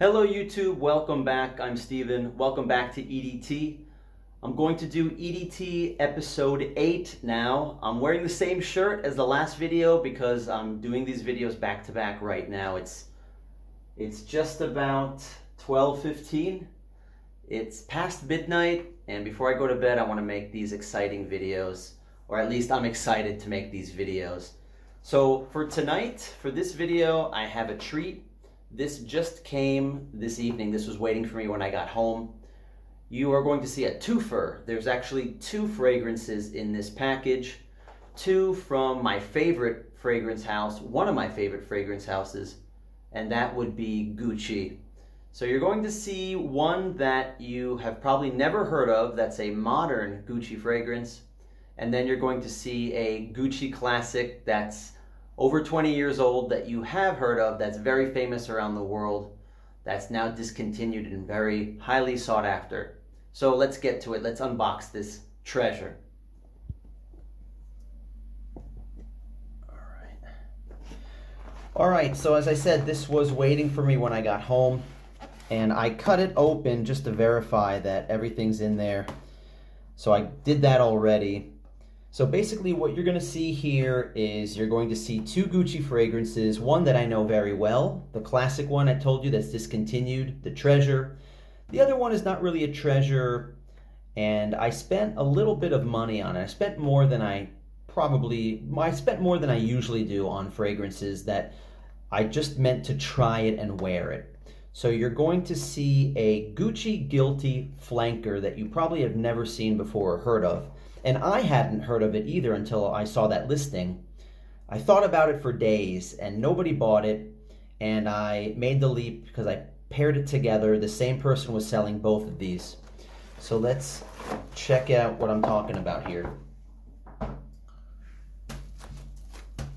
Hello YouTube, welcome back. I'm Steven. Welcome back to EDT. I'm going to do EDT episode 8 now. I'm wearing the same shirt as the last video because I'm doing these videos back to back right now. It's just about 12:15. It's past midnight, and before I go to bed I want to make these exciting videos, or at least I'm excited to make these videos. So for tonight, for this video, I have a treat. This just came this evening. This was waiting for me when I got home. You are going to see a twofer. There's actually 2 fragrances in this package. 2 from my favorite fragrance house, one of my favorite fragrance houses, and that would be Gucci. So you're going to see one that you have probably never heard of, that's a modern Gucci fragrance, and then you're going to see a Gucci classic that's over 20 years old that you have heard of, that's very famous around the world, that's now discontinued and very highly sought after. So let's get to it. Let's unbox this treasure. All right, so as I said, this was waiting for me when I got home, and I cut it open just to verify that everything's in there. So I did that already. So basically what you're going to see here is you're going to see 2 Gucci fragrances, one that I know very well, the classic one I told you that's discontinued, the treasure. The other one is not really a treasure, and I spent a little bit of money on it. I spent more than I usually do on fragrances that I just meant to try it and wear it. So you're going to see a Gucci Guilty flanker that you probably have never seen before or heard of. And I hadn't heard of it either until I saw that listing. I thought about it for days and nobody bought it, and I made the leap because I paired it together. The same person was selling both of these. So let's check out what I'm talking about here.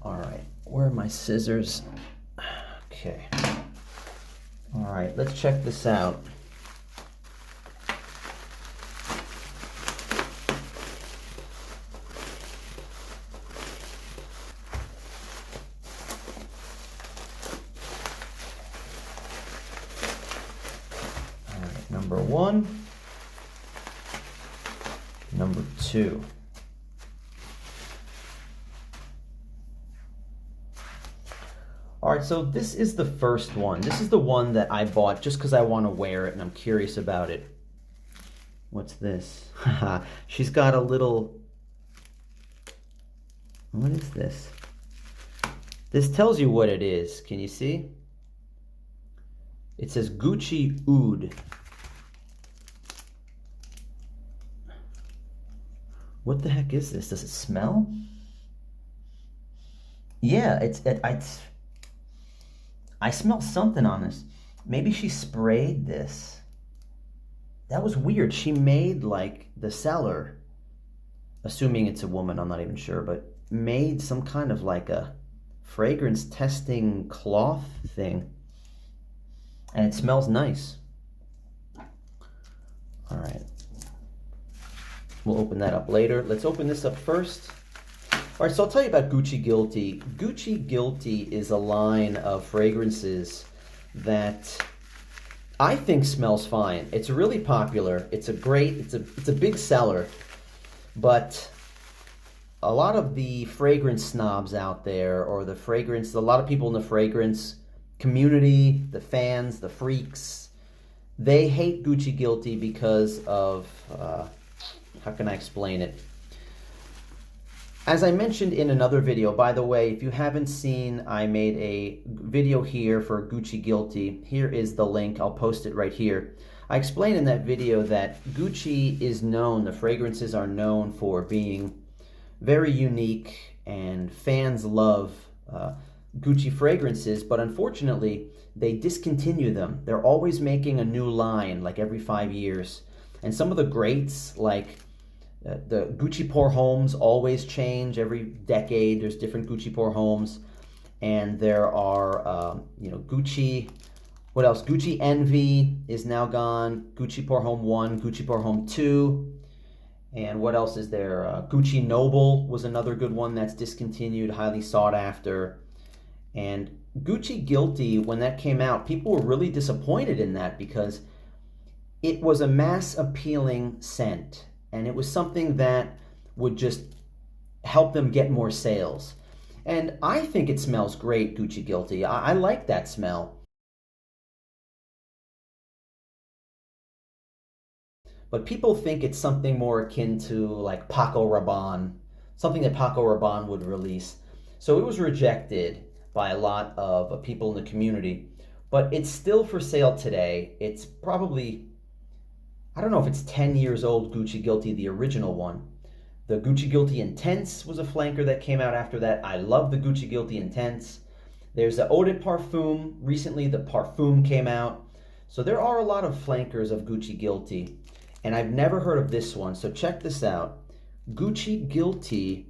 All right, where are my scissors? Okay. All right, let's check this out. Number 1, number 2. All right, so this is the first one. This is the one that I bought just because I want to wear it and I'm curious about it. What's this? She's got a little... What is this? This tells you what it is. Can you see? It says Guilty Oud. What the heck is this? Does it smell? Yeah, I smell something on this. Maybe she sprayed this. That was weird. She made, like, the seller, assuming it's a woman, I'm not even sure, but made some kind of like a fragrance testing cloth thing. And it smells nice. All right. We'll open that up later. Let's open this up first. All right, so I'll tell you about Gucci Guilty. Gucci Guilty is a line of fragrances that I think smells fine. It's really popular. It's a big seller, but a lot of the fragrance snobs out there, or a lot of people in the fragrance community, the fans, the freaks, they hate Gucci Guilty because of, how can I explain it? As I mentioned in another video, by the way, if you haven't seen, I made a video here for Gucci Guilty. Here is the link. I'll post it right here. I explained in that video that Gucci is known, the fragrances are known for being very unique, and fans love Gucci fragrances, but unfortunately, they discontinue them. They're always making a new line, like every 5 years. And some of the greats, like the Gucci Pour Hommes, always change every decade. There's different Gucci Pour Hommes. And there are, Gucci, what else? Gucci Envy is now gone. Gucci Pour Homme 1, Gucci Pour Homme 2. And what else is there? Gucci Noble was another good one that's discontinued, highly sought after. And Gucci Guilty, when that came out, people were really disappointed in that because it was a mass appealing scent, and it was something that would just help them get more sales. And I think it smells great, Gucci Guilty. I like that smell. But people think it's something more akin to like Paco Rabanne, something that Paco Rabanne would release. So it was rejected by a lot of people in the community, but it's still for sale today. It's probably, I don't know if it's 10 years old, Gucci Guilty, the original one. The Gucci Guilty Intense was a flanker that came out after that. I love the Gucci Guilty Intense. There's the Eau de Parfum. Recently, the Parfum came out. So there are a lot of flankers of Gucci Guilty. And I've never heard of this one, so check this out. Gucci Guilty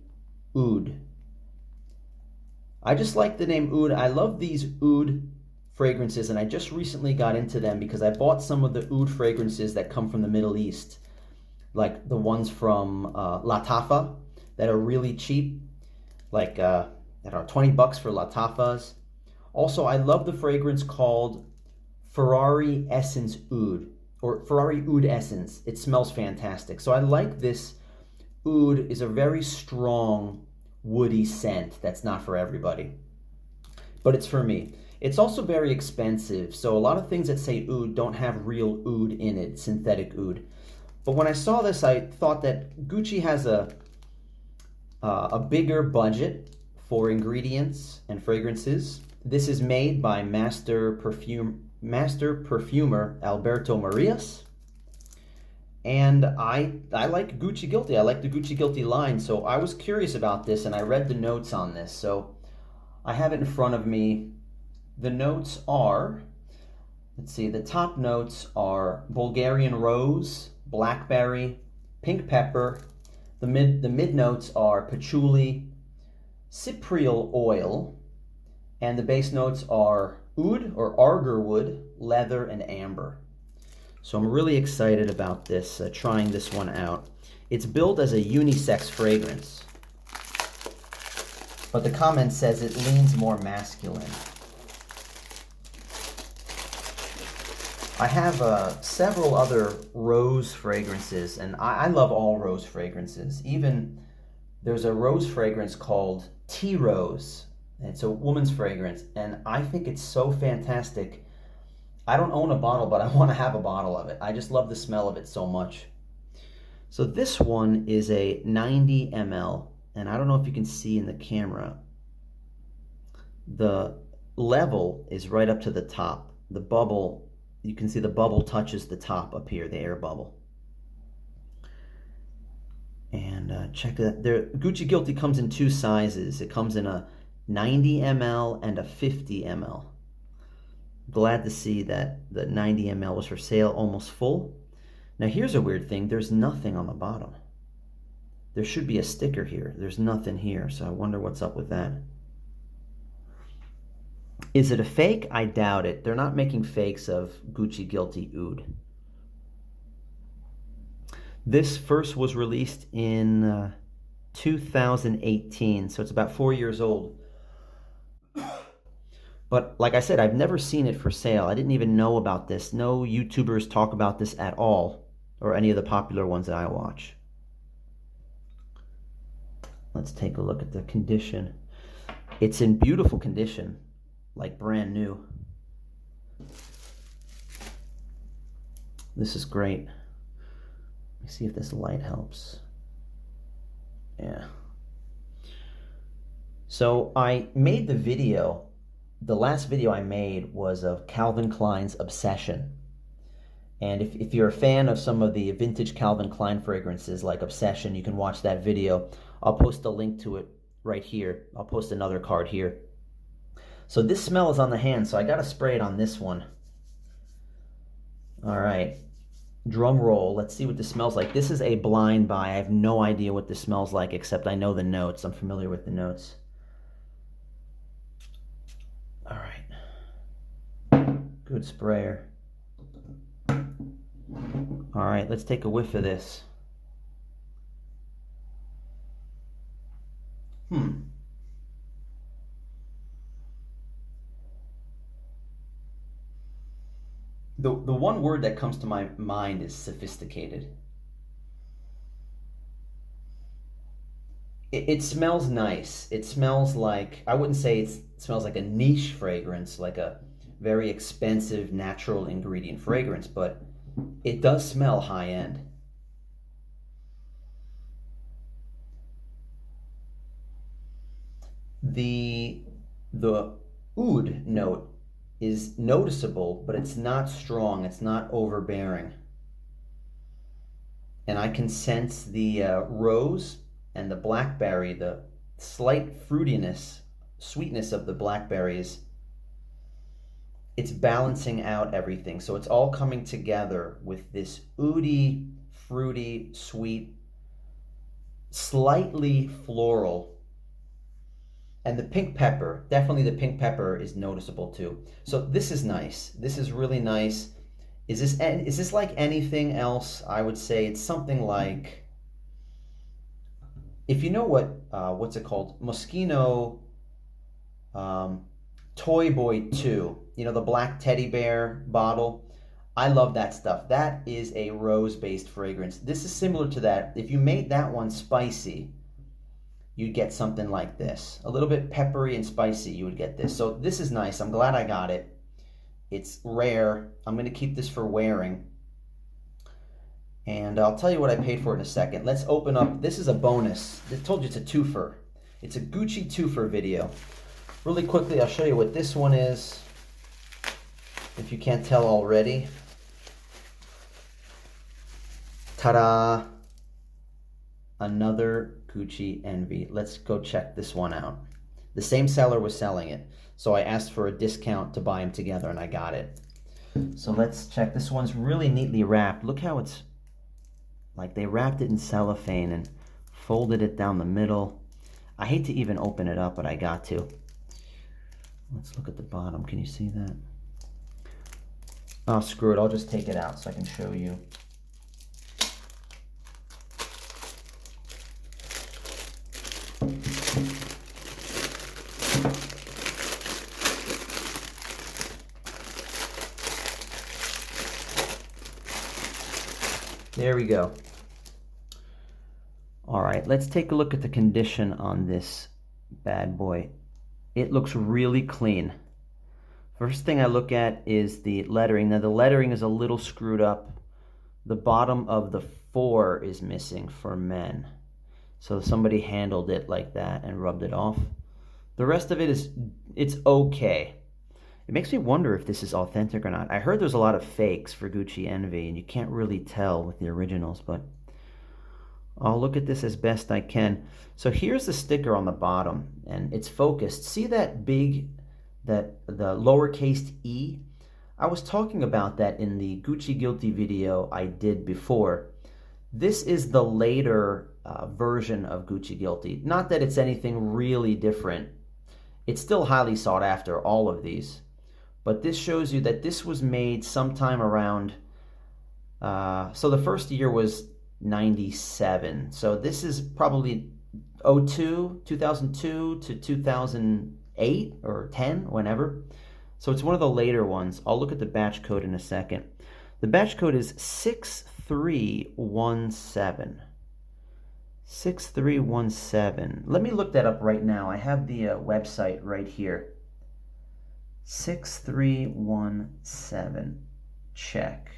Oud. I just like the name Oud. I love these Oud fragrances, and I just recently got into them because I bought some of the Oud fragrances that come from the Middle East, like the ones from Latafa that are really cheap, like that are 20 bucks for Latafas. Also, I love the fragrance called Ferrari Essence Oud, or Ferrari Oud Essence. It smells fantastic. So I like this. Oud is a very strong, woody scent that's not for everybody, but it's for me. It's also very expensive, so a lot of things that say oud don't have real oud in it, synthetic oud. But when I saw this, I thought that Gucci has a bigger budget for ingredients and fragrances. This is made by master perfumer Alberto Marias. And I like Gucci Guilty. I like the Gucci Guilty line, so I was curious about this and I read the notes on this. So I have it in front of me. The notes are, let's see, the top notes are Bulgarian rose, blackberry, pink pepper. The mid notes are patchouli, cypriol oil, and the base notes are oud or argerwood, leather, and amber. So I'm really excited about this, trying this one out. It's billed as a unisex fragrance, but the comment says it leans more masculine. I have several other rose fragrances, and I love all rose fragrances. Even there's a rose fragrance called Tea Rose. It's a woman's fragrance, and I think it's so fantastic. I don't own a bottle, but I want to have a bottle of it. I just love the smell of it so much. So this one is a 90 ml, and I don't know if you can see in the camera. The level is right up to the top. The bubble, you can see the bubble touches the top up here, the air bubble. And check that. Gucci Guilty comes in two sizes. It comes in a 90 ml and a 50 ml. Glad to see that the 90 ml was for sale, almost full. Now here's a weird thing. There's nothing on the bottom. There should be a sticker here. There's nothing here, so I wonder what's up with that. Is it a fake? I doubt it. They're not making fakes of Gucci Guilty Oud. This first was released in 2018, so it's about 4 years old. But like I said, I've never seen it for sale. I didn't even know about this. No YouTubers talk about this at all, or any of the popular ones that I watch. Let's take a look at the condition. It's in beautiful condition, like brand new. This is great. Let me see if this light helps. Yeah. So I made the video. The last video I made was of Calvin Klein's Obsession. And if you're a fan of some of the vintage Calvin Klein fragrances like Obsession, you can watch that video. I'll post a link to it right here. I'll post another card here. So this smell is on the hand, so I gotta spray it on this one. All right, drum roll. Let's see what this smells like. This is a blind buy. I have no idea what this smells like, except I know the notes. I'm familiar with the notes. All right, good sprayer. All right, let's take a whiff of this. The one word that comes to my mind is sophisticated. It smells nice. It smells like, I wouldn't say it smells like a niche fragrance, like a very expensive natural ingredient fragrance, but it does smell high end. The oud note is noticeable, but it's not strong. It's not overbearing. And I can sense the rose and the blackberry, the slight fruitiness, sweetness of the blackberries. It's balancing out everything. So it's all coming together with this oudy, fruity, sweet, slightly floral. And the pink pepper, definitely the pink pepper is noticeable too. So this is nice. This is really nice. Is this like anything else? I would say it's something like, if you know what's it called? Moschino Toy Boy 2. You know, the black teddy bear bottle. I love that stuff. That is a rose-based fragrance. This is similar to that. If you made that one spicy, you'd get something like this. A little bit peppery and spicy, you would get this. So this is nice. I'm glad I got it. It's rare. I'm going to keep this for wearing. And I'll tell you what I paid for it in a second. Let's open up. This is a bonus. I told you it's a twofer. It's a Gucci twofer video. Really quickly, I'll show you what this one is, if you can't tell already. Ta-da! Another Gucci Envy. Let's go check this one out. The same seller was selling it, so I asked for a discount to buy them together, and I got it. So let's check. This one's really neatly wrapped. Look how it's like they wrapped it in cellophane and folded it down the middle. I hate to even open it up, but I got to. Let's look at the bottom. Can you see that? Oh, screw it. I'll just take it out so I can show you. There we go. All right, let's take a look at the condition on this bad boy. It looks really clean. First thing I look at is the lettering. Now the lettering is a little screwed up. The bottom of the 4 is missing for men. So somebody handled it like that and rubbed it off. The rest of it is, it's okay. It makes me wonder if this is authentic or not. I heard there's a lot of fakes for Gucci Envy, and you can't really tell with the originals, but I'll look at this as best I can. So here's the sticker on the bottom, and it's focused. See that the lowercase e? I was talking about that in the Gucci Guilty video I did before. This is the later version of Gucci Guilty. Not that it's anything really different. It's still highly sought after, all of these. But this shows you that this was made sometime around, so the first year was 97. So this is probably 2002 to 2008 or 10, whenever. So it's one of the later ones. I'll look at the batch code in a second. The batch code is 6317. 6317. Let me look that up right now. I have the website right here. 6317. Check.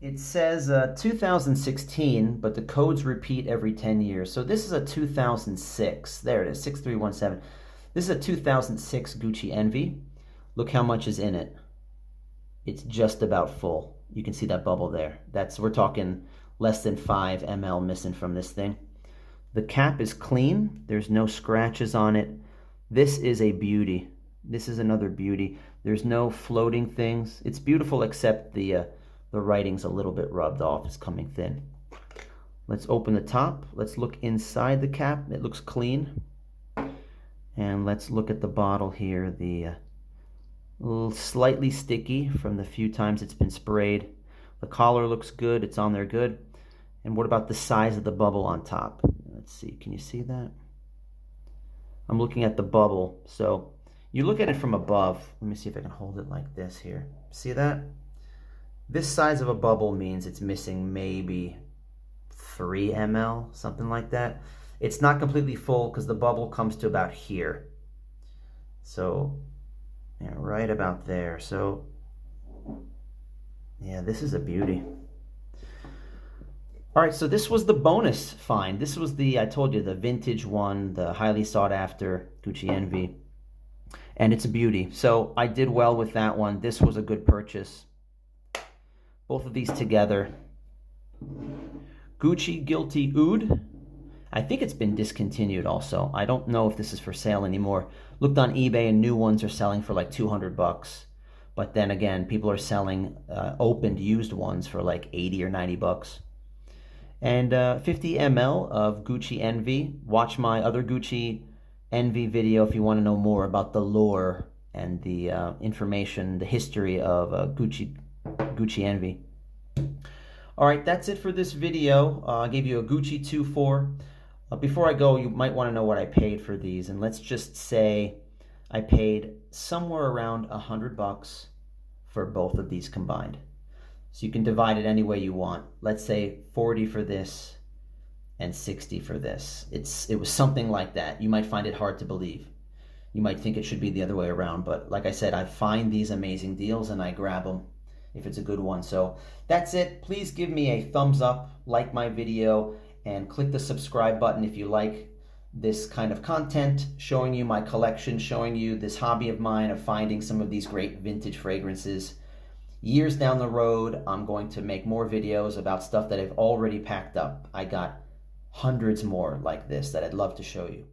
It says 2016, but the codes repeat every 10 years. So this is a 2006. There it is, 6317. This is a 2006 Gucci Envy. Look how much is in it. It's just about full. You can see that bubble there. We're talking less than 5 ml missing from this thing. The cap is clean. There's no scratches on it. This is a beauty. This is another beauty. There's no floating things. It's beautiful, except the writing's a little bit rubbed off. It's coming thin. Let's open the top. Let's look inside the cap. It looks clean. And let's look at the bottle here. The little slightly sticky from the few times it's been sprayed. The collar looks good. It's on there good. And what about the size of the bubble on top? Let's see. Can you see that? I'm looking at the bubble. So you look at it from above. Let me see if I can hold it like this here. See that? This size of a bubble means it's missing maybe 3 ml, something like that. It's not completely full because the bubble comes to about here. So, yeah, right about there. So, yeah, this is a beauty. All right, so this was the bonus find. This was the, I told you, the vintage one, the highly sought after Gucci Envy. And it's a beauty. So I did well with that one. This was a good purchase. Both of these together. Gucci Guilty Oud. I think it's been discontinued also. I don't know if this is for sale anymore. Looked on eBay and new ones are selling for like 200 bucks. But then again, people are selling opened used ones for like 80 or 90 bucks. And 50 ml of Gucci Envy. Watch my other Gucci Envy video if you want to know more about the lore and the information, the history of Gucci Envy. All right, that's it for this video. I gave you a Gucci 2.4. Before I go, you might want to know what I paid for these, and let's just say I paid somewhere around 100 bucks for both of these combined. So you can divide it any way you want. Let's say 40 for this and 60 for this. It was something like that. You might find it hard to believe. You might think it should be the other way around, but like I said, I find these amazing deals and I grab them if it's a good one. So that's it. Please give me a thumbs up, like my video, and click the subscribe button if you like this kind of content, showing you my collection, showing you this hobby of mine of finding some of these great vintage fragrances. Years down the road, I'm going to make more videos about stuff that I've already packed up. I got hundreds more like this that I'd love to show you.